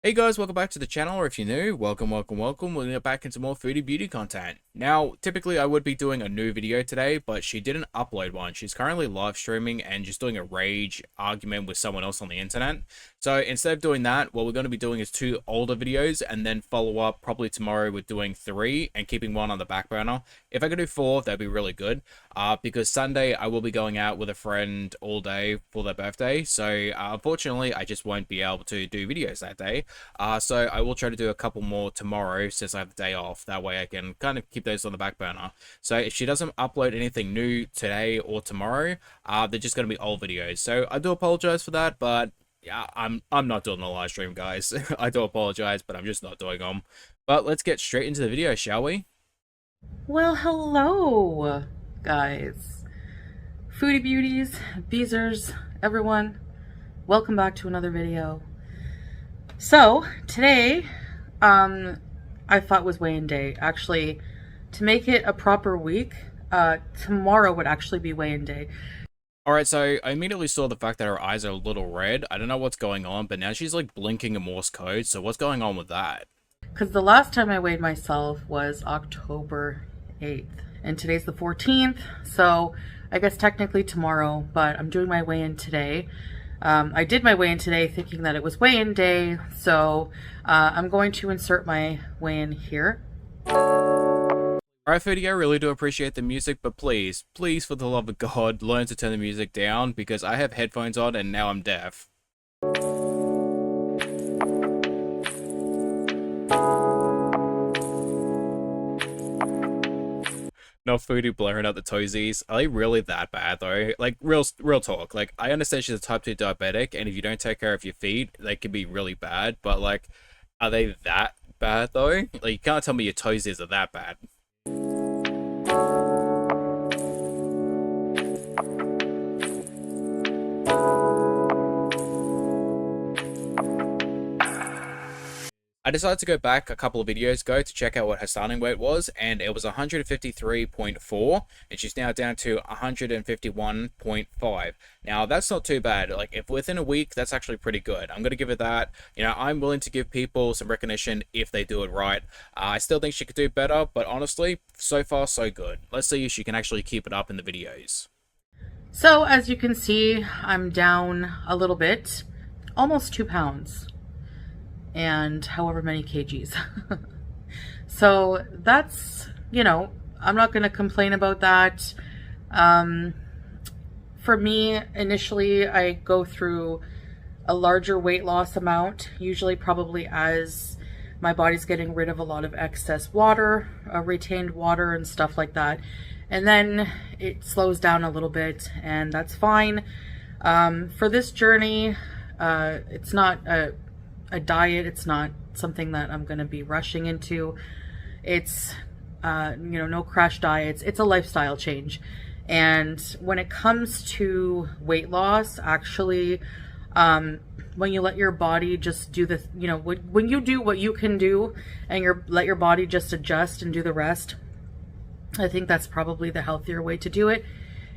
Hey guys, welcome back to the channel, or if you're new, welcome. We're gonna get back into more foodie beauty content. Now, typically I would be doing a new video today, but she didn't upload one. She's currently live streaming and just doing a rage argument with someone else on the internet. So instead of doing that, what we're going to be doing is 2 older videos and then follow up probably tomorrow with doing 3 and keeping 1 on the back burner. If I could do 4, that'd be really good. Because Sunday I will be going out with a friend all day for their birthday. So unfortunately, I just won't be able to do videos that day. So I will try to do a couple more tomorrow since I have the day off. That way I can kind of keep those on the back burner. So if she doesn't upload anything new today or tomorrow, they're just going to be old videos. So I do apologize for that, but yeah, I'm not doing the live stream, guys. I do apologize, but I'm just not doing them. But let's get straight into the video, shall we? Well, hello, guys. Foodie beauties, beezers, everyone. Welcome back to another video. So, today, I thought was weigh-in day. Actually, to make it a proper week, tomorrow would actually be weigh-in day. Alright, so I immediately saw the fact that her eyes are a little red. I don't know what's going on, but now she's like blinking in Morse code, so what's going on with that? Because the last time I weighed myself was October 8th. And today's the 14th, so I guess technically tomorrow, but I'm doing my weigh-in today. I did my weigh-in today thinking that it was weigh-in day, so I'm going to insert my weigh-in here. Alright, Foodie, I really do appreciate the music, but please, for the love of God, learn to turn the music down, because I have headphones on and now I'm deaf. No Foodie blaring out the toesies. Are they really that bad though? Like real talk. Like I understand she's a type 2 diabetic, and if you don't take care of your feet, they can be really bad. But like, are they that bad though? Like you can't tell me your toesies are that bad. I decided to go back a couple of videos ago to check out what her starting weight was, and it was 153.4, and she's now down to 151.5. Now, that's not too bad. Like, if within a week, that's actually pretty good. I'm going to give it that. You know, I'm willing to give people some recognition if they do it right. I still think she could do better, but honestly, so far, so good. Let's see if she can actually keep it up in the videos. So, as you can see, I'm down a little bit, almost 2 pounds. And however many kgs. So that's, you know, I'm not going to complain about that. For me, initially, I go through a larger weight loss amount, usually probably as my body's getting rid of a lot of excess water, retained water and stuff like that. And then it slows down a little bit, and that's fine. For this journey, it's not a diet. It's not something that I'm going to be rushing into. It's, no crash diets. It's a lifestyle change. And when it comes to weight loss, actually, when you let your body just do the, when you do what you can do and let your body just adjust and do the rest, I think that's probably the healthier way to do it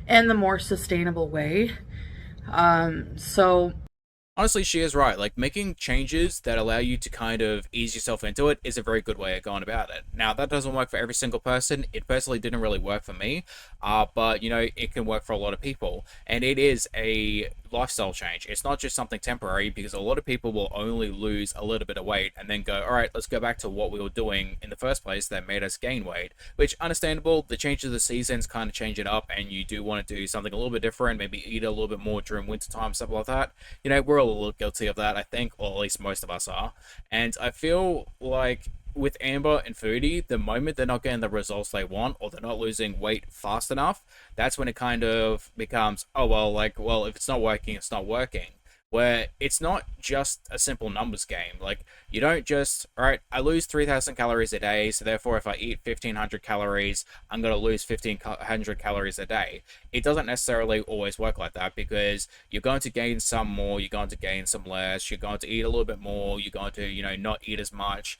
and the more sustainable way. Honestly, she is right. Like, making changes that allow you to kind of ease yourself into it is a very good way of going about it. Now, that doesn't work for every single person. It personally didn't really work for me, but, it can work for a lot of people. And it is a lifestyle change. It's not just something temporary, because a lot of people will only lose a little bit of weight and then go, all right, let's go back to what we were doing in the first place that made us gain weight, which, understandable. The change of the seasons kind of change it up, and you do want to do something a little bit different, maybe eat a little bit more during wintertime, stuff like that. We're all a little guilty of that, I think, or at least most of us are. And I feel like with Amber and Foodie, the moment they're not getting the results they want, or they're not losing weight fast enough, that's when it kind of becomes, oh, well, if it's not working, it's not working. Where it's not just a simple numbers game. Like, you don't just, all right, I lose 3,000 calories a day, so therefore if I eat 1,500 calories, I'm going to lose 1,500 calories a day. It doesn't necessarily always work like that, because you're going to gain some more, you're going to gain some less, you're going to eat a little bit more, you're going to, not eat as much.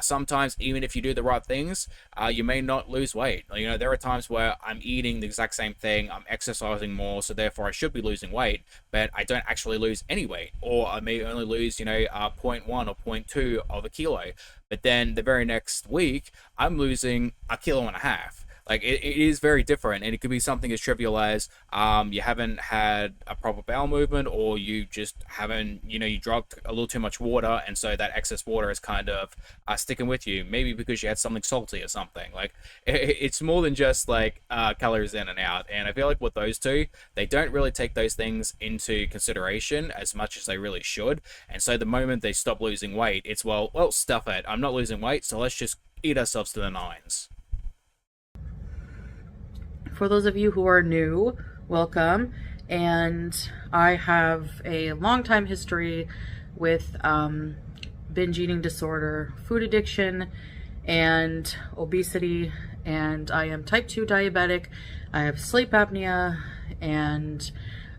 Sometimes, even if you do the right things, you may not lose weight. You know, there are times where I'm eating the exact same thing, I'm exercising more, so therefore I should be losing weight, but I don't actually lose any weight, or I may only lose, you know, zero point 0.1 or zero point 0.2 of a kilo. But then the very next week, I'm losing a kilo and a half. Like it is very different, and it could be something as trivial as you haven't had a proper bowel movement, or you just haven't, you know, you drank a little too much water, and so that excess water is kind of sticking with you. Maybe because you had something salty or something. Like it's more than just like calories in and out. And I feel like with those two, they don't really take those things into consideration as much as they really should. And so the moment they stop losing weight, it's well, stuff it. I'm not losing weight, so let's just eat ourselves to the nines. For those of you who are new, welcome. And I have a long time history with binge eating disorder, food addiction, and obesity. And I am type 2 diabetic. I have sleep apnea and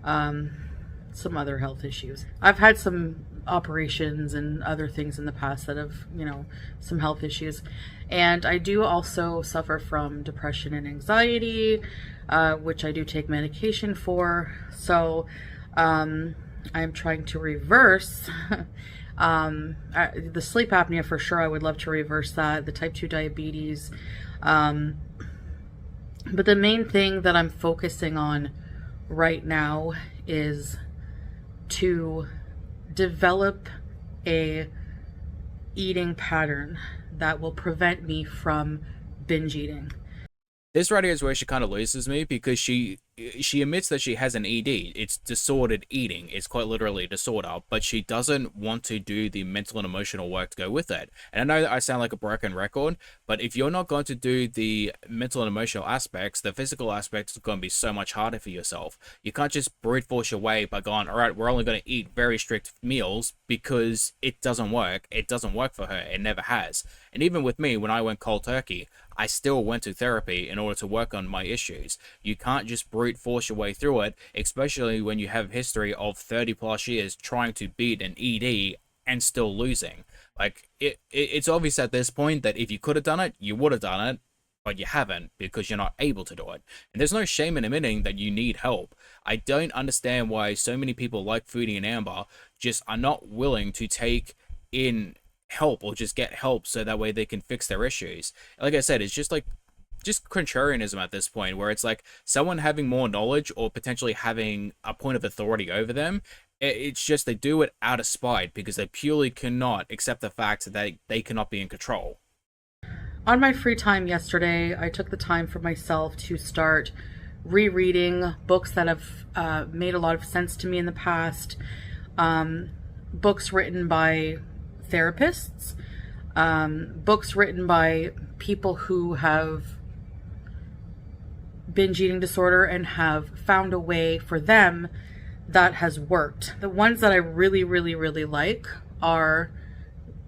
some other health issues. I've had some operations and other things in the past that have, you know, some health issues. And I do also suffer from depression and anxiety, which I do take medication for. So I'm trying to reverse the sleep apnea for sure. I would love to reverse that, the type 2 diabetes. But the main thing that I'm focusing on right now is to develop a eating pattern that will prevent me from binge eating. This right here is where she kind of loses me, because she admits that she has an ED. It's disordered eating. It's quite literally a disorder, but she doesn't want to do the mental and emotional work to go with it. And I know that I sound like a broken record, but if you're not going to do the mental and emotional aspects, the physical aspects are going to be so much harder for yourself. You can't just brute force your way by going, all right, we're only going to eat very strict meals, because it doesn't work. It doesn't work for her. It never has. And even with me, when I went cold turkey, I still went to therapy in order to work on my issues. You can't just brute force your way through it, especially when you have history of 30 plus years trying to beat an ED and still losing. Like it's obvious at this point that if you could have done it, you would have done it, but you haven't, because you're not able to do it. And there's no shame in admitting that you need help. I don't understand why so many people like Foodie and Amber just are not willing to take in help, or just get help so that way they can fix their issues. Like I said, it's just contrarianism at this point, where it's like someone having more knowledge or potentially having a point of authority over them. It's just they do it out of spite, because they purely cannot accept the fact that they cannot be in control. On my free time yesterday, I took the time for myself to start rereading books that have made a lot of sense to me in the past. Books written by therapists, books written by people who have binge eating disorder and have found a way for them that has worked. The ones that I really, really, really like are,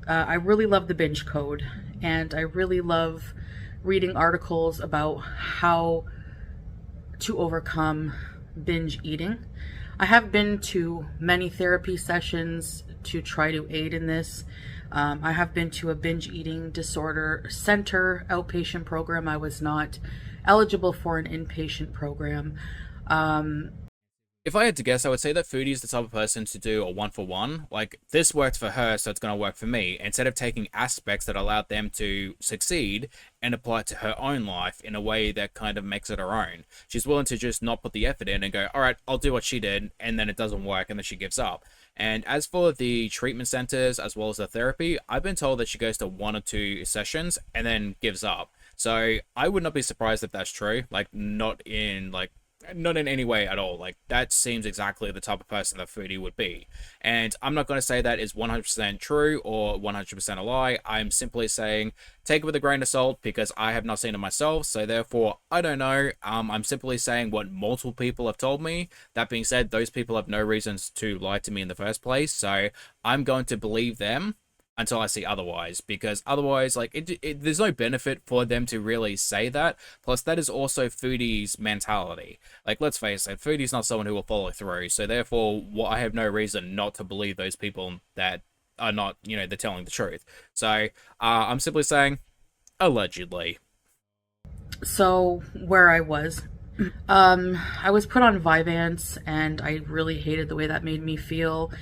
I really love the binge code, and I really love reading articles about how to overcome binge eating. I have been to many therapy sessions to try to aid in this. I have been to a binge eating disorder center outpatient program. I was not eligible for an inpatient program. If I had to guess, I would say that Foodie is the type of person to do a one-for-one. Like, this worked for her, so it's going to work for me. Instead of taking aspects that allowed them to succeed and apply it to her own life in a way that kind of makes it her own. She's willing to just not put the effort in and go, all right, I'll do what she did, and then it doesn't work, and then she gives up. And as for the treatment centers as well as the therapy, I've been told that she goes to 1 or 2 sessions and then gives up. So I would not be surprised if that's true. Like, not in any way at all. Like, that seems exactly the type of person that Foodie would be. And I'm not going to say that is 100% true or 100% a lie. I'm simply saying take it with a grain of salt, because I have not seen it myself, so therefore I don't know. I'm simply saying what multiple people have told me. That being said, those people have no reasons to lie to me in the first place, so I'm going to believe them until I see otherwise, because otherwise, like, there's no benefit for them to really say that. Plus, that is also Foodie's mentality. Like, let's face it, Foodie's not someone who will follow through, so therefore, I have no reason not to believe those people that are not, they're telling the truth. So I'm simply saying, allegedly. So where I was put on Vyvanse, and I really hated the way that made me feel.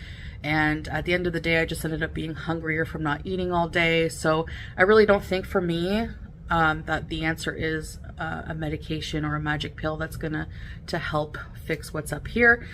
And at the end of the day, I just ended up being hungrier from not eating all day. So I really don't think for me that the answer is a medication or a magic pill that's gonna to help fix what's up here.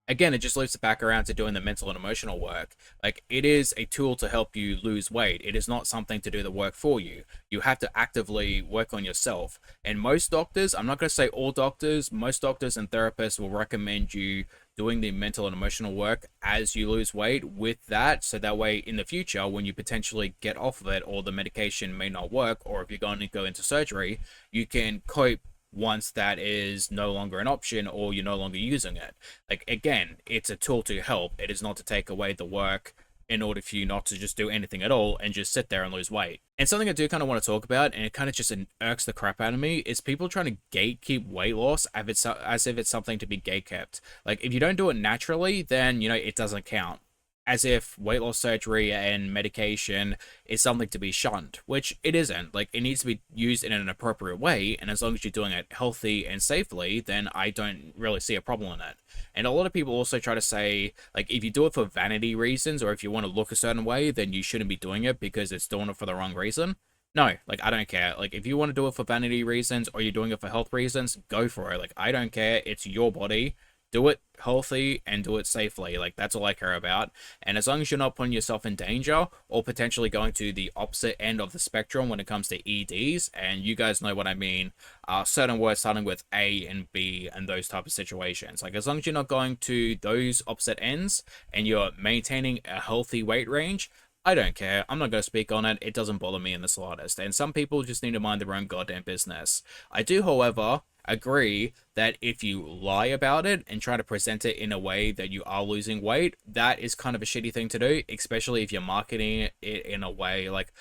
Again, it just loops it back around to doing the mental and emotional work. Like, it is a tool to help you lose weight. It is not something to do the work for you. You have to actively work on yourself. And most doctors, I'm not going to say all doctors, most doctors and therapists will recommend you doing the mental and emotional work as you lose weight with that. So that way, in the future, when you potentially get off of it, or the medication may not work, or if you're going to go into surgery, you can cope once that is no longer an option or you're no longer using it. Like, again, it's a tool to help. It is not to take away the work in order for you not to just do anything at all and just sit there and lose weight. And something I do kind of want to talk about, and it kind of just irks the crap out of me, is people trying to gatekeep weight loss as if it's something to be gatekept. Like, if you don't do it naturally, then, it doesn't count. As if weight loss surgery and medication is something to be shunned, which it isn't. Like, it needs to be used in an appropriate way, and as long as you're doing it healthy and safely, then I don't really see a problem in it. And a lot of people also try to say, like, if you do it for vanity reasons, or if you want to look a certain way, then you shouldn't be doing it because it's doing it for the wrong reason. No, like, I don't care. Like, if you want to do it for vanity reasons, or you're doing it for health reasons, go for it. Like, I don't care. It's your body. Do it healthy and do it safely. Like, that's all I care about. And as long as you're not putting yourself in danger or potentially going to the opposite end of the spectrum when it comes to EDs, and you guys know what I mean, certain words starting with A and B and those type of situations. Like, as long as you're not going to those opposite ends and you're maintaining a healthy weight range, I don't care. I'm not going to speak on it. It doesn't bother me in the slightest. And some people just need to mind their own goddamn business. I do, however, agree that if you lie about it and try to present it in a way that you are losing weight, that is kind of a shitty thing to do, especially if you're marketing it in a way like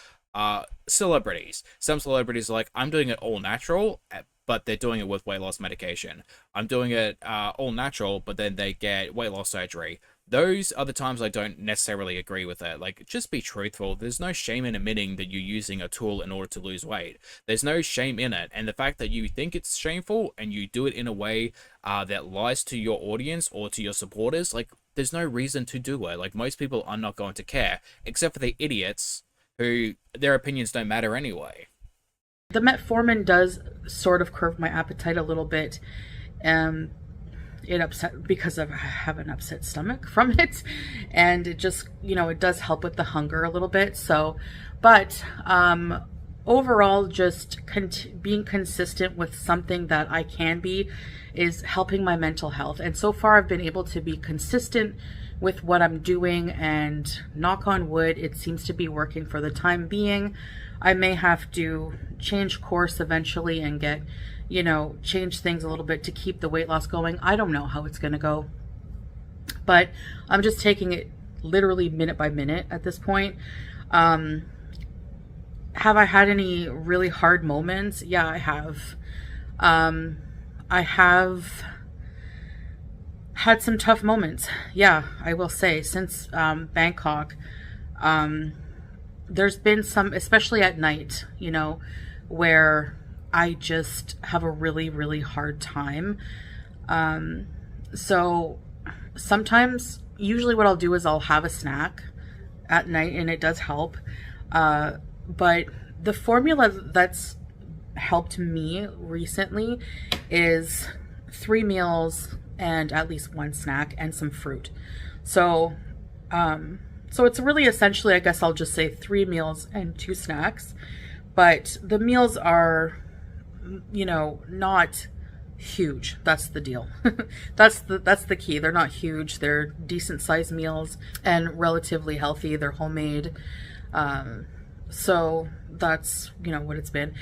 celebrities. Some celebrities are like, I'm doing it all natural, but they're doing it with weight loss medication. I'm doing it all natural, but then they get weight loss surgery. Those are the times I don't necessarily agree with it. Like, just be truthful. There's no shame in admitting that you're using a tool in order to lose weight. There's no shame in it. And the fact that you think it's shameful and you do it in a way that lies to your audience or to your supporters, like, there's no reason to do it. Like, most people are not going to care, except for the idiots who their opinions don't matter anyway. The metformin does sort of curb my appetite a little bit. It upset because I have an upset stomach from it, and it just, it does help with the hunger a little bit. So, but overall, just being consistent with something that I can be is helping my mental health. And so far, I've been able to be consistent with what I'm doing, and knock on wood, it seems to be working for the time being. I may have to change course eventually and get, change things a little bit to keep the weight loss going. I don't know how it's going to go, but I'm just taking it literally minute by minute at this point. Have I had any really hard moments? Yeah, I have. I have had some tough moments. Yeah, I will say, since Bangkok, there's been some, especially at night, where I just have a really, really hard time. So sometimes, usually what I'll do is I'll have a snack at night, and it does help. But the formula that's helped me recently is 3 meals and at least 1 snack and some fruit. So, so it's really essentially, I guess I'll just say 3 meals and 2 snacks. But the meals are, not huge. That's the deal. that's the key. They're not huge. They're decent sized meals and relatively healthy. They're homemade. So that's, what it's been.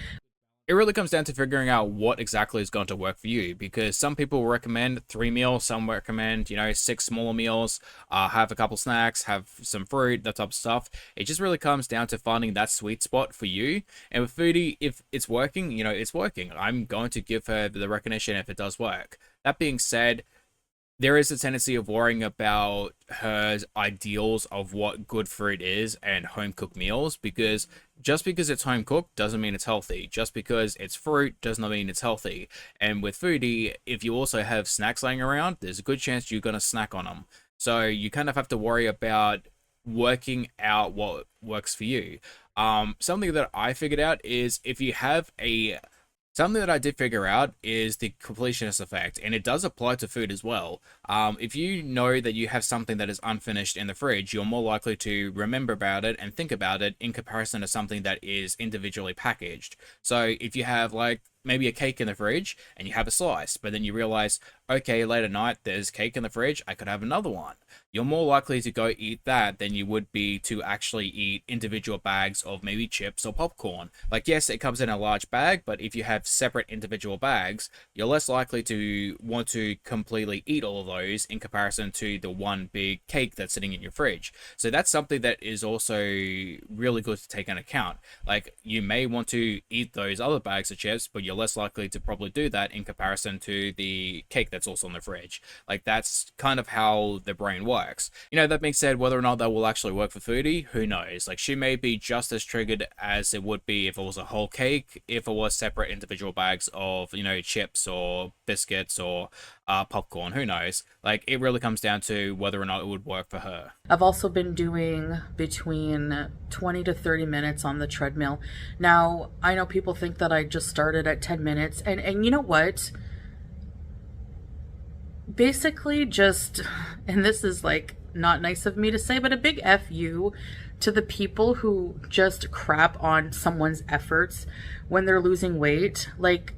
It really comes down to figuring out what exactly is going to work for you, because some people recommend 3 meals, some recommend, 6 smaller meals, have a couple snacks, have some fruit, that type of stuff. It just really comes down to finding that sweet spot for you. And with Foodie, if it's working, it's working. I'm going to give her the recognition if it does work. That being said, there is a tendency of worrying about her ideals of what good food is and home cooked meals, because just because it's home cooked doesn't mean it's healthy. Just because it's fruit does not mean it's healthy. And with Foodie, if you also have snacks laying around, there's a good chance you're going to snack on them. So you kind of have to worry about working out what works for you. Something that I figured out is if you have a Something that I did figure out is the completionist effect, and it does apply to food as well. If you know that you have something that is unfinished in the fridge, you're more likely to remember about it and think about it in comparison to something that is individually packaged. So if you have like maybe a cake in the fridge and you have a slice, but then you realize, okay, late at night there's cake in the fridge, I could have another one. You're more likely to go eat that than you would be to actually eat individual bags of maybe chips or popcorn. Like, yes, it comes in a large bag, but if you have separate individual bags, you're less likely to want to completely eat all of those in comparison to the one big cake that's sitting in your fridge. So that's something that is also really good to take into account. Like, you may want to eat those other bags of chips, but you're less likely to probably do that in comparison to the cake that's also in the fridge. Like, that's kind of how the brain works. That being said, whether or not that will actually work for Foodie, who knows? Like, she may be just as triggered as it would be if it was a whole cake, if it was separate individual bags of, chips or biscuits or popcorn, who knows? Like, it really comes down to whether or not it would work for her. I've also been doing between 20 to 30 minutes on the treadmill. Now, I know people think that I just started at 10 minutes, and you know what? Basically, just, and this is like not nice of me to say, but a big F you to the people who just crap on someone's efforts when they're losing weight. Like,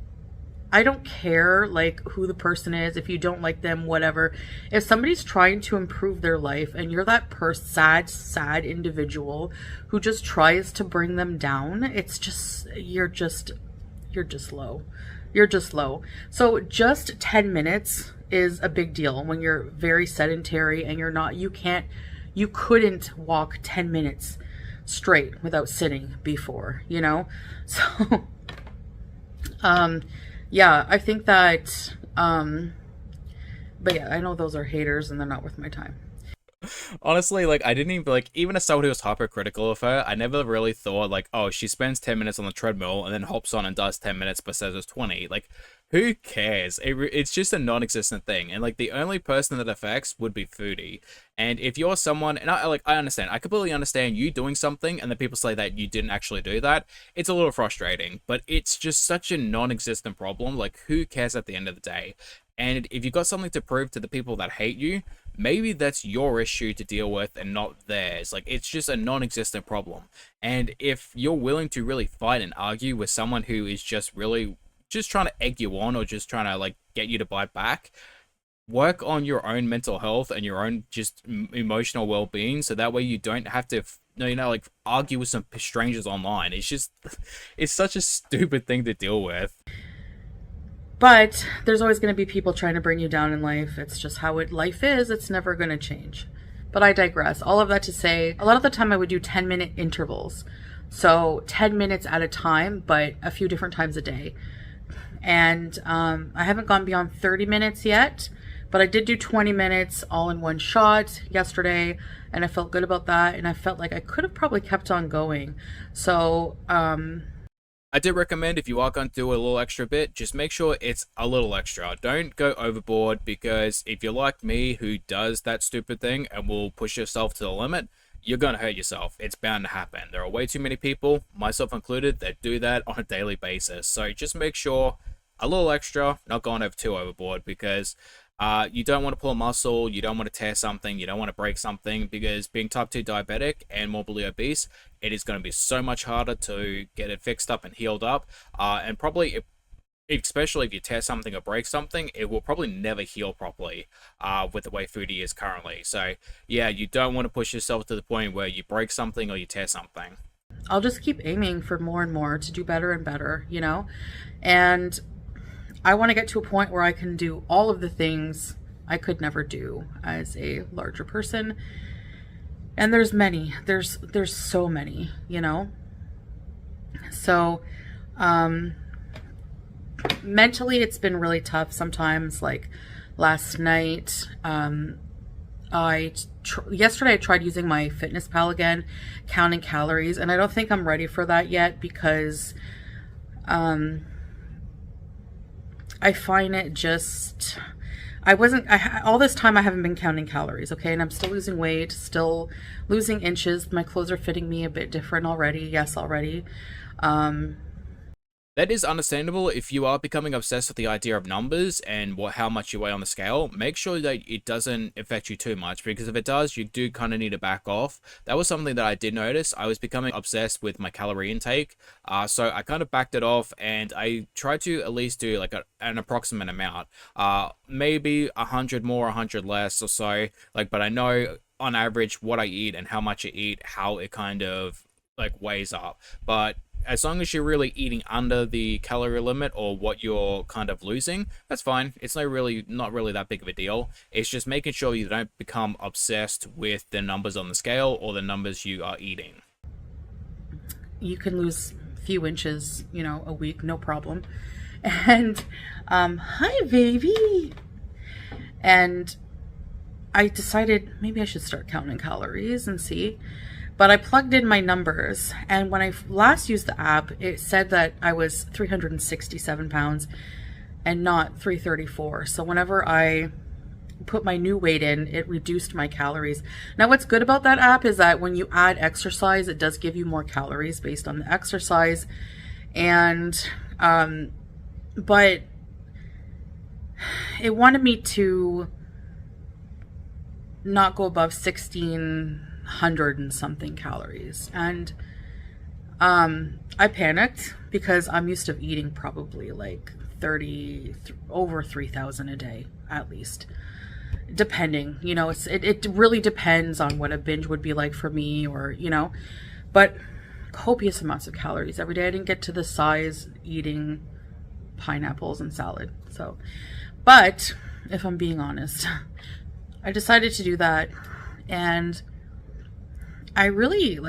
I don't care like who the person is, if you don't like them, whatever. If somebody's trying to improve their life and you're that sad individual who just tries to bring them down, it's just you're just low. You're just low. So just 10 minutes is a big deal when you're very sedentary and you couldn't walk 10 minutes straight without sitting before, So yeah, I think that, but yeah, I know those are haters and they're not worth my time. Honestly, like, I didn't even, like, even as someone who was hypercritical of her, I never really thought, like, oh, she spends 10 minutes on the treadmill and then hops on and does 10 minutes but says it's 20. Like, who cares? It's just a non-existent thing. And, like, the only person that affects would be Foodie. And if you're someone, and I understand, I completely understand you doing something and then people say that you didn't actually do that. It's a little frustrating, but it's just such a non-existent problem. Like, who cares at the end of the day? And if you've got something to prove to the people that hate you, maybe that's your issue to deal with and not theirs. Like, it's just a non-existent problem. And if you're willing to really fight and argue with someone who is just really just trying to egg you on or just trying to like get you to bite back, work on your own mental health and your own just emotional well-being, so that way you don't have to like argue with some strangers online. It's just it's such a stupid thing to deal with. But there's always going to be people trying to bring you down in life. It's just how life is. It's never going to change. But I digress. All of that to say, a lot of the time I would do 10-minute intervals. So 10 minutes at a time, but a few different times a day. And I haven't gone beyond 30 minutes yet, but I did do 20 minutes all in one shot yesterday, and I felt good about that. And I felt like I could have probably kept on going. So, I do recommend, if you are going to do a little extra bit, just make sure it's a little extra. Don't go overboard, because if you're like me who does that stupid thing and will push yourself to the limit, you're going to hurt yourself. It's bound to happen. There are way too many people, myself included, that do that on a daily basis. So just make sure a little extra, not going over too overboard, because you don't want to pull a muscle, you don't want to tear something, you don't want to break something, because being type 2 diabetic and morbidly obese, it is going to be so much harder to get it fixed up and healed up, and probably, especially if you tear something or break something, it will probably never heal properly with the way Foodie is currently. So yeah, you don't want to push yourself to the point where you break something or you tear something. I'll just keep aiming for more and more to do better and better, And I want to get to a point where I can do all of the things I could never do as a larger person. And there's many. There's so many, So, mentally it's been really tough sometimes, like last night. Yesterday I tried using my Fitness Pal again, counting calories, and I don't think I'm ready for that yet because I find it just all this time I haven't been counting calories, okay? And I'm still losing weight, still losing inches. My clothes are fitting me a bit different already. Yes, already. That is understandable. If you are becoming obsessed with the idea of numbers and how much you weigh on the scale, make sure that it doesn't affect you too much, because if it does, you do kind of need to back off. That was something that I did notice. I was becoming obsessed with my calorie intake, so I kind of backed it off, and I tried to at least do like an approximate amount, maybe 100 more, 100 less or so. Like, but I know on average what I eat and how much I eat, how it kind of like weighs up. But as long as you're really eating under the calorie limit or what you're kind of losing, that's fine. It's not really that big of a deal. It's just making sure you don't become obsessed with the numbers on the scale or the numbers you are eating. You can lose a few inches, a week, no problem. And hi baby. And I decided maybe I should start counting calories and see. But I plugged in my numbers, and when I last used the app, it said that I was 367 pounds and not 334. So whenever I put my new weight in, it reduced my calories. Now, what's good about that app is that when you add exercise, it does give you more calories based on the exercise. And, but it wanted me to not go above 1,600 and something calories, and I panicked because I'm used to eating probably like over 3,000 a day at least, depending, it really depends on what a binge would be like for me, or but copious amounts of calories every day. I didn't get to the size eating pineapples and salad. So, but if I'm being honest, I decided to do that, and I really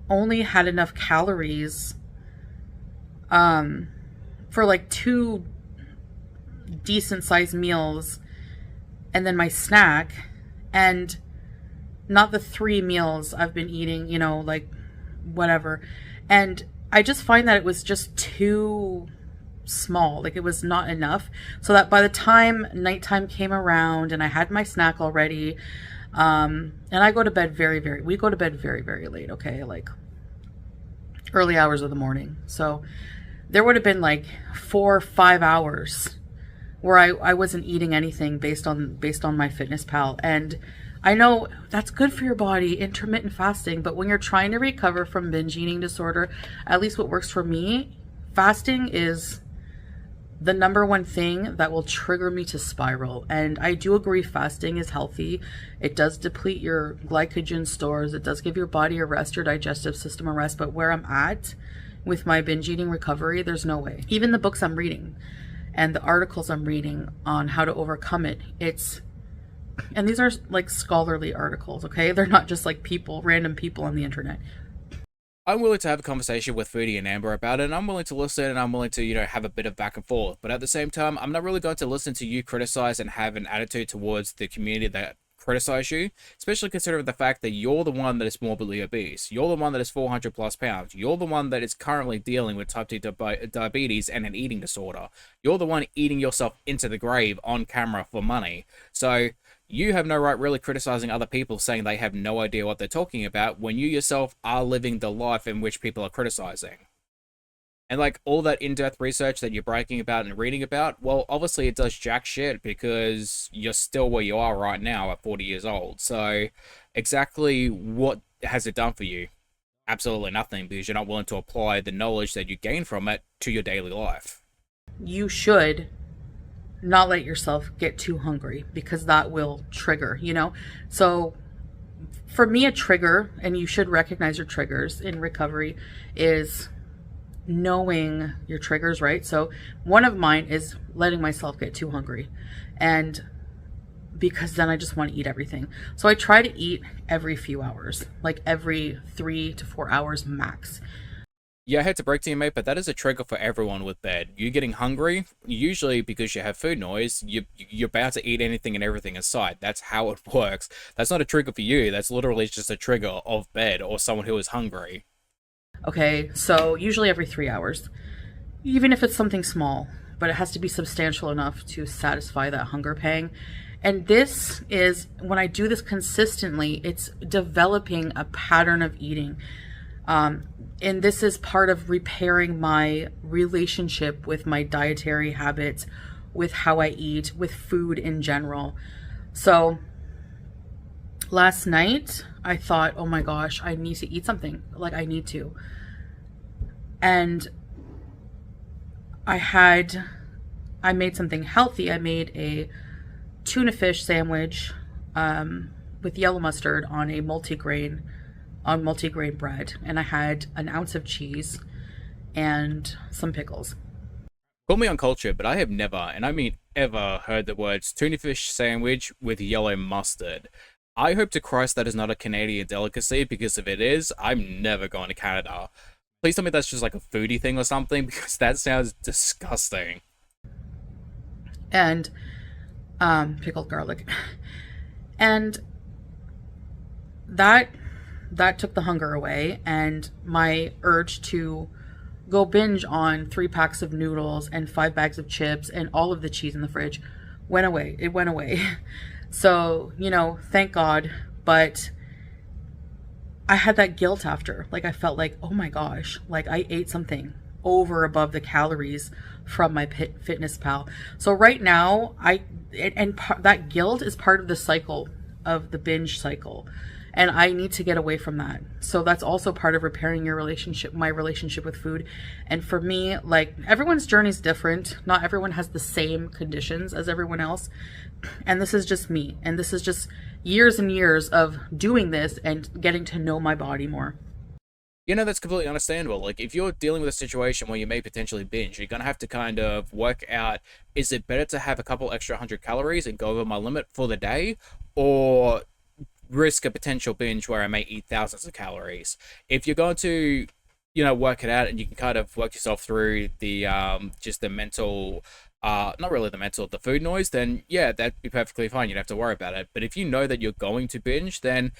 only had enough calories for like 2 decent sized meals and then my snack, and not the 3 meals I've been eating, whatever. And I just find that it was just too small. Like, it was not enough, so that by the time nighttime came around and I had my snack already, and I go to bed we go to bed very, very late, okay? Like early hours of the morning. So there would have been like 4 or 5 hours where I wasn't eating anything based on my Fitness Pal. And I know that's good for your body, intermittent fasting, but when you're trying to recover from binge eating disorder, at least what works for me, fasting is the number one thing that will trigger me to spiral. And I do agree fasting is healthy. It does deplete your glycogen stores. It does give your body a rest, your digestive system a rest. But where I'm at with my binge eating recovery, there's no way. Even the books I'm reading and the articles I'm reading on how to overcome it, and these are like scholarly articles, okay? They're not just like random people on the internet. I'm willing to have a conversation with Foodie and Amber about it, and I'm willing to listen, and I'm willing to, have a bit of back and forth. But at the same time, I'm not really going to listen to you criticize and have an attitude towards the community that criticize you, especially considering the fact that you're the one that is morbidly obese. You're the one that is 400 plus pounds. You're the one that is currently dealing with type 2 diabetes and an eating disorder. You're the one eating yourself into the grave on camera for money. So you have no right really criticizing other people, saying they have no idea what they're talking about, when you yourself are living the life in which people are criticizing. And like all that in-depth research that you're bragging about and reading about, well, obviously it does jack shit, because you're still where you are right now at 40 years old. So exactly what has it done for you? Absolutely nothing, because you're not willing to apply the knowledge that you gain from it to your daily life. You should not let yourself get too hungry, because that will trigger, So for me, a trigger, and you should recognize your triggers in recovery, is knowing your triggers, right? So one of mine is letting myself get too hungry, and because then I just want to eat everything. So I try to eat every few hours, like every 3 to 4 hours max. Yeah, I hate to break to you, mate, but that is a trigger for everyone with bed. You getting hungry, usually because you have food noise, you're about to eat anything and everything in sight. That's how it works. That's not a trigger for you. That's literally just a trigger of bed or someone who is hungry. Okay, so usually every 3 hours, even if it's something small, but it has to be substantial enough to satisfy that hunger pang. And this is when I do this consistently, it's developing a pattern of eating. And this is part of repairing my relationship with my dietary habits, with how I eat, with food in general. So last night, I thought, oh my gosh, I need to eat something. Like, I need to. And I made something healthy. I made a tuna fish sandwich with yellow mustard on multigrain bread, and I had an ounce of cheese and some pickles. Call me uncultured, but I have never, and I mean ever, heard the words tuna fish sandwich with yellow mustard. I hope to Christ that is not a Canadian delicacy, because if it is, I'm never going to Canada. Please tell me that's just like a foodie thing or something, because that sounds disgusting. And pickled garlic. And that took the hunger away, and my urge to go binge on 3 packs of noodles and 5 bags of chips and all of the cheese in the fridge went away. It went away. So, thank God. But I had that guilt after. Like, I felt like, oh my gosh, like I ate something over above the calories from my fitness pal. So right now, that guilt is part of the cycle of the binge cycle. And I need to get away from that. So that's also part of repairing my relationship with food. And for me, like, everyone's journey is different. Not everyone has the same conditions as everyone else. And this is just me. And this is just years and years of doing this and getting to know my body more. That's completely understandable. Like, if you're dealing with a situation where you may potentially binge, you're going to have to kind of work out, is it better to have a couple extra 100 calories and go over my limit for the day, or risk a potential binge where I may eat thousands of calories? If you're going to, work it out, and you can kind of work yourself through the, just the mental, not really the mental, the food noise, then yeah, that'd be perfectly fine. You don't have to worry about it. But if you know that you're going to binge, then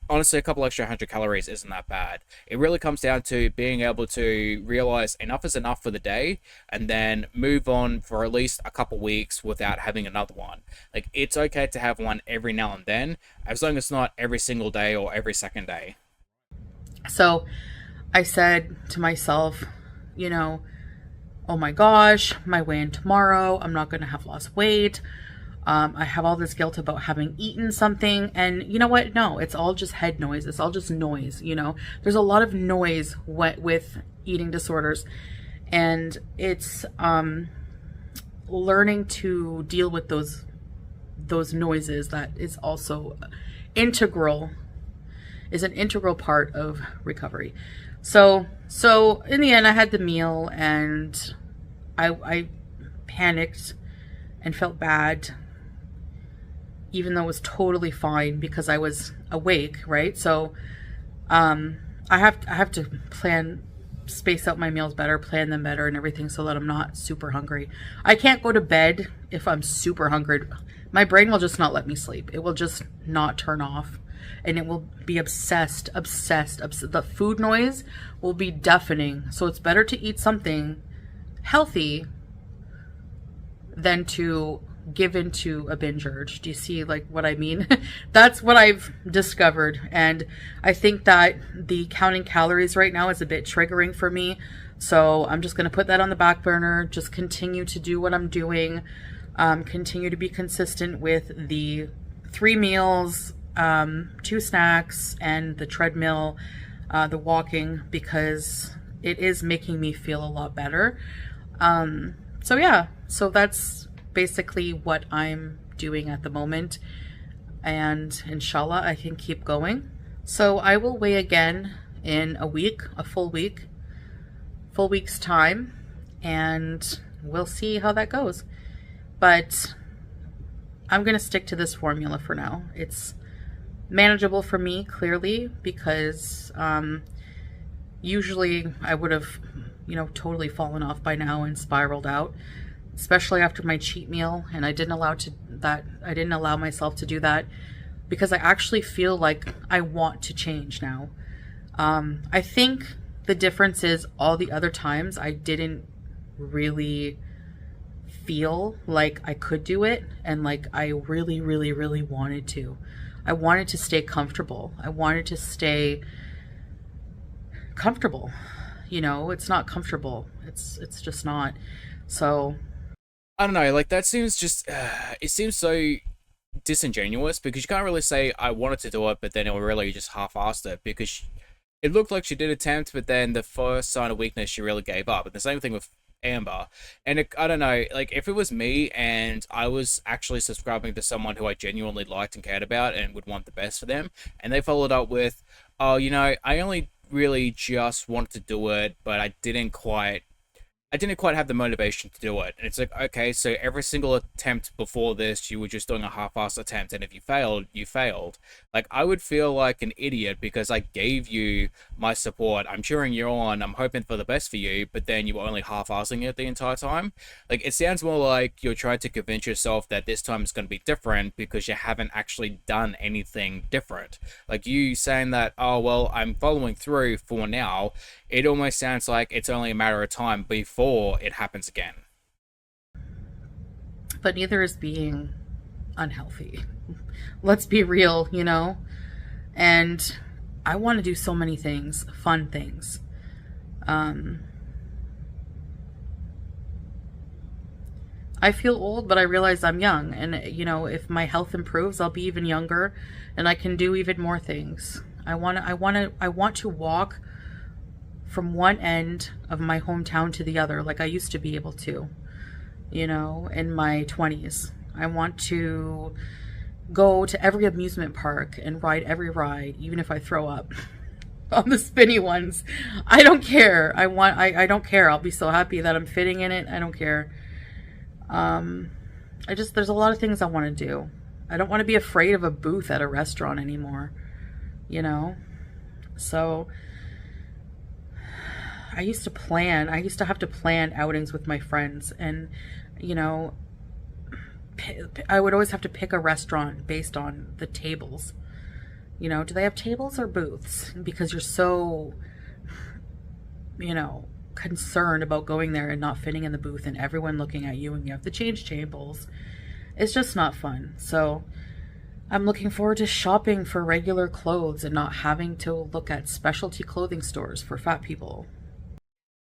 honestly, a couple extra 100 calories isn't that bad. It really comes down to being able to realize enough is enough for the day, and then move on for at least a couple weeks without having another one. Like, it's okay to have one every now and then, as long as it's not every single day or every second day. So I said to myself, oh my gosh, my weigh-in tomorrow, I'm not going to have lost weight. I have all this guilt about having eaten something. And you know what? No, it's all just head noise. It's all just noise. There's a lot of noise with eating disorders. And it's learning to deal with those noises that is also integral, is an integral part of recovery. So in the end, I had the meal, and I panicked and felt bad, even though it was totally fine because I was awake, right? So I have to space out my meals better, plan them better and everything, so that I'm not super hungry. I can't go to bed if I'm super hungry. My brain will just not let me sleep. It will just not turn off, and it will be obsessed. The food noise will be deafening. So it's better to eat something healthy than to give into a binge urge. Do you see like what I mean? That's what I've discovered. And I think that the counting calories right now is a bit triggering for me. So I'm just going to put that on the back burner, just continue to do what I'm doing, continue to be consistent with the 3 meals, 2 snacks, and the treadmill, the walking, because it is making me feel a lot better. So that's basically what I'm doing at the moment, and inshallah I can keep going. So I will weigh again in a full week's time, and we'll see how that goes. But I'm gonna stick to this formula for now. It's manageable for me, clearly, because Usually I would have, totally fallen off by now and spiraled out, especially after my cheat meal. And I didn't allow myself to do that because I actually feel like I want to change now. I think the difference is all the other times I didn't really feel like I could do it, and like I really, really, really wanted to. I wanted to stay comfortable. I wanted to stay comfortable. It's not comfortable. It's just not. So, I don't know, like that seems just it seems so disingenuous because you can't really say I wanted to do it, but then it really just half-assed it because it looked like she did attempt, but then the first sign of weakness she really gave up. And the same thing with Amber. And I don't know, like if it was me and I was actually subscribing to someone who I genuinely liked and cared about and would want the best for them, and they followed up with, "Oh, I only really just wanted to do it, but I didn't quite have the motivation to do it." And it's like, okay, so every single attempt before this, you were just doing a half-assed attempt, and if you failed, you failed. Like, I would feel like an idiot because I gave you my support. I'm cheering you on. I'm hoping for the best for you, but then you were only half-assing it the entire time. Like, it sounds more like you're trying to convince yourself that this time is going to be different because you haven't actually done anything different. Like, you saying that, oh, well, I'm following through for now, it almost sounds like it's only a matter of time before it happens again. but neither is being unhealthy. Let's be real, And I want to do so many things, fun things. Um, I feel old, but I realize I'm young. And, if my health improves, I'll be even younger and I can do even more things. I want to walk from one end of my hometown to the other like I used to be able to, in my 20s. I want to go to every amusement park and ride every ride, even if I throw up on the spinny ones. I don't care. I don't care. I'll be so happy that I'm fitting in it. I don't care. There's a lot of things I want to do. I don't want to be afraid of a booth at a restaurant anymore, you know? So I used to have to plan outings with my friends, and, I would always have to pick a restaurant based on the tables. Do they have tables or booths? Because you're so, concerned about going there and not fitting in the booth and everyone looking at you and you have to change tables. It's just not fun. So I'm looking forward to shopping for regular clothes and not having to look at specialty clothing stores for fat people.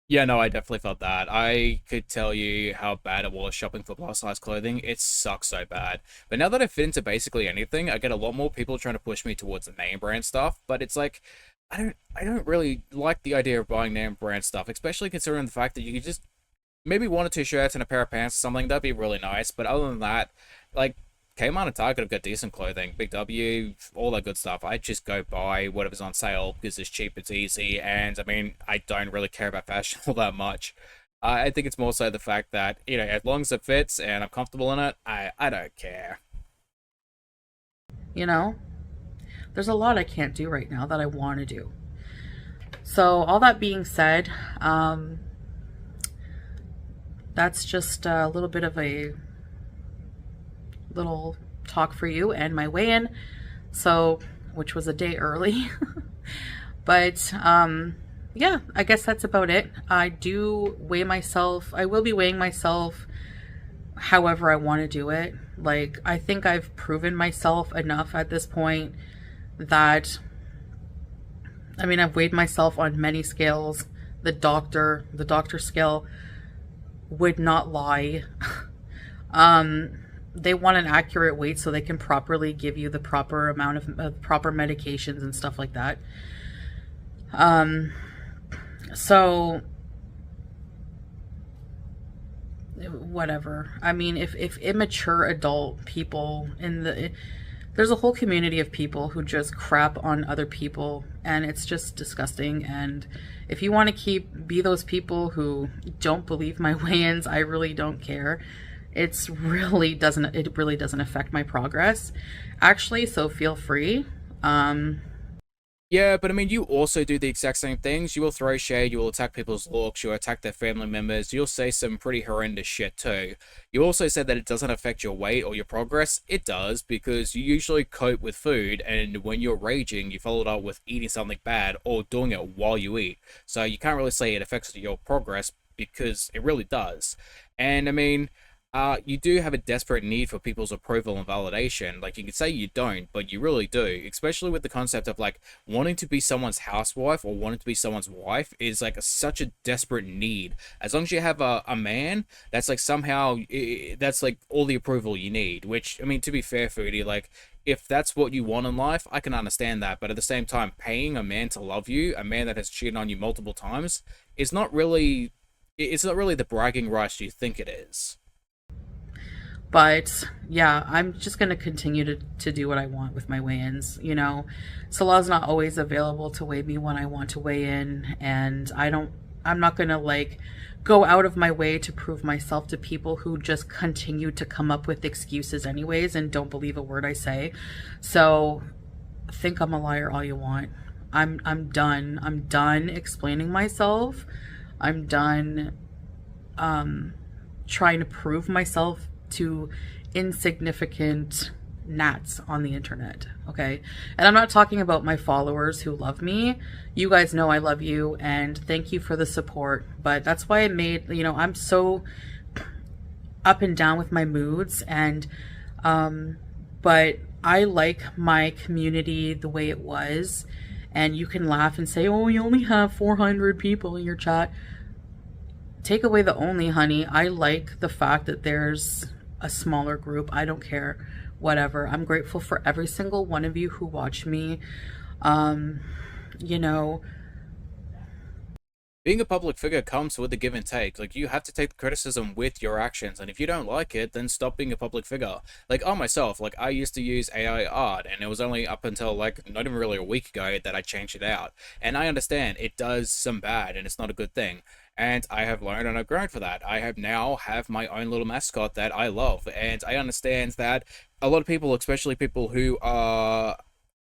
Yeah, no, I definitely felt that. I could tell you how bad it was shopping for plus size clothing. It sucks so bad. But now that I fit into basically anything, I get a lot more people trying to push me towards the name brand stuff. But it's like I don't really like the idea of buying name brand stuff, especially considering the fact that you could just maybe one or two shirts and a pair of pants or something. That'd be really nice. But other than that, like Kmart and Target have got decent clothing, Big W, all that good stuff. I just go buy whatever's on sale because it's cheap, it's easy, and I mean, I don't really care about fashion all that much. I think it's more so the fact that, as long as it fits and I'm comfortable in it, I don't care. You know, there's a lot I can't do right now that I want to do. So, all that being said, that's just a little bit of a little talk for you and my weigh-in, so which was a day early. But yeah, I guess that's about it. I do weigh myself. I will be weighing myself however I want to do it. Like, I think I've proven myself enough at this point that, I mean, I've weighed myself on many scales. The doctor scale would not lie. They want an accurate weight so they can properly give you the proper amount of proper medications and stuff like that. So whatever. I mean, if immature adult people there's a whole community of people who just crap on other people, and it's just disgusting. And if you want to be those people who don't believe my weigh-ins, I really don't care. It really doesn't affect my progress, actually, so feel free. Yeah, but I mean, you also do the exact same things. You will throw shade, you will attack people's looks, you'll attack their family members, you'll say some pretty horrendous shit too. You also said that it doesn't affect your weight or your progress. It does, because you usually cope with food, and when you're raging, you follow it up with eating something bad or doing it while you eat. So you can't really say it affects your progress because it really does. And I mean, you do have a desperate need for people's approval and validation. Like, you can say you don't, but you really do. Especially with the concept of like wanting to be someone's housewife or wanting to be someone's wife is like such a desperate need. As long as you have a man, that's like somehow that's like all the approval you need. Which, I mean, to be fair, Foodie, like, if that's what you want in life, I can understand that. But at the same time, paying a man to love you, a man that has cheated on you multiple times, is not really. It's not really the bragging rights you think it is. But yeah, I'm just going to continue to do what I want with my weigh-ins. You know, Salah's not always available to weigh me when I want to weigh in. And I'm not going to like go out of my way to prove myself to people who just continue to come up with excuses anyways and don't believe a word I say. So think I'm a liar all you want. I'm done. I'm done explaining myself. I'm done trying to prove myself to insignificant gnats on the internet. Okay. And I'm not talking about my followers who love me. You guys know I love you and thank you for the support. But that's why I made, you know, I'm so up and down with my moods. And, but I like my community the way it was. And you can laugh and say, oh, you only have 400 people in your chat. Take away the only, honey. I like the fact that there's a smaller group. I don't care. Whatever. I'm grateful for every single one of you who watch me. You know, Being a public figure comes with a give and take. Like, you have to take the criticism with your actions, and if you don't like it, then stop being a public figure. Like, on myself, like, I used to use AI art, and it was only up until, like, not even really a week ago that I changed it out. And I understand it does some bad, and it's not a good thing. And I have learned and I've grown for that. I have now have my own little mascot that I love, and I understand that a lot of people, especially people who are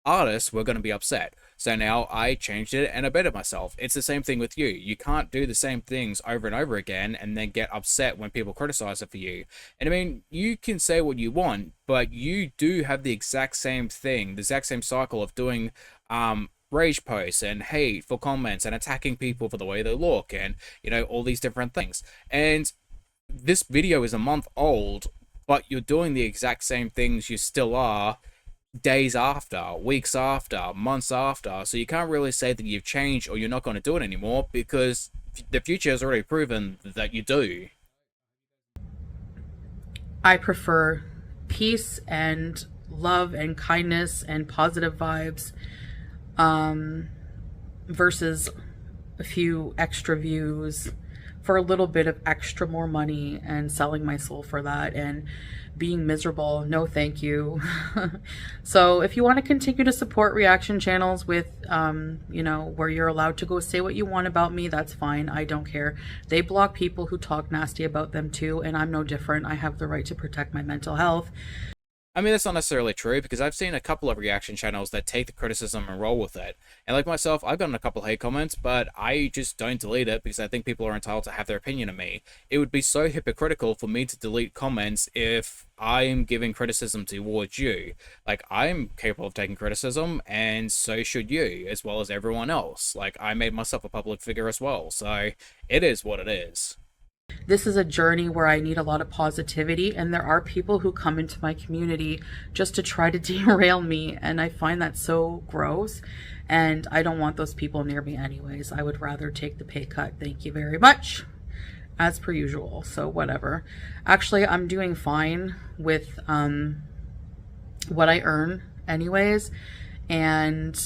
artists, were going to be upset. So now I changed it and I bettered myself. It's the same thing with you. You can't do the same things over and over again and then get upset when people criticize it for you. And I mean, you can say what you want, but you do have the exact same thing, the exact same cycle of doing rage posts and hateful comments and attacking people for the way they look and, you know, all these different things. And this video is a month old, but you're doing the exact same things you still are days after, weeks after, months after. So you can't really say that you've changed or you're not going to do it anymore, because the future has already proven that you do. I prefer peace and love and kindness and positive vibes versus a few extra views for a little bit of extra more money and selling my soul for that and being miserable. No, thank you. So if you want to continue to support reaction channels with, you know, where you're allowed to go say what you want about me, that's fine. I don't care. They block people who talk nasty about them too, and I'm no different. I have the right to protect my mental health. I mean, that's not necessarily true, because I've seen a couple of reaction channels that take the criticism and roll with it. And like myself, I've gotten a couple hate comments, but I just don't delete it because I think people are entitled to have their opinion of me. It would be so hypocritical for me to delete comments if I'm giving criticism towards you. Like, I'm capable of taking criticism, and so should you, as well as everyone else. Like, I made myself a public figure as well, so it is what it is. This is a journey where I need a lot of positivity, and there are people who come into my community just to try to derail me, and I find that so gross, and I don't want those people near me anyways. I would rather take the pay cut. Thank you very much, as per usual. So whatever. Actually, I'm doing fine with what I earn anyways. And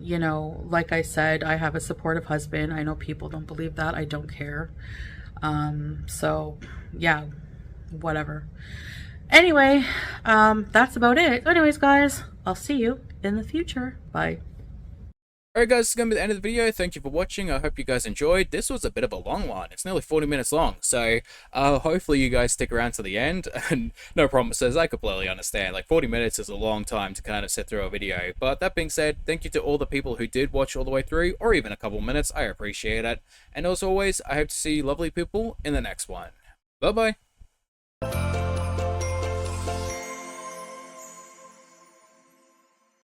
you know, like I said, I have a supportive husband. I know people don't believe that. I don't care. So yeah, whatever. Anyway, that's about it. Anyways, guys, I'll see you in the future. Bye. Alright guys, this is going to be the end of the video. Thank you for watching. I hope you guys enjoyed. This was a bit of a long one. It's nearly 40 minutes long. So hopefully you guys stick around to the end. And no promises, I completely understand. Like 40 minutes is a long time to kind of sit through a video. But that being said, thank you to all the people who did watch all the way through, or even a couple minutes. I appreciate it. And as always, I hope to see you lovely people in the next one. Bye bye.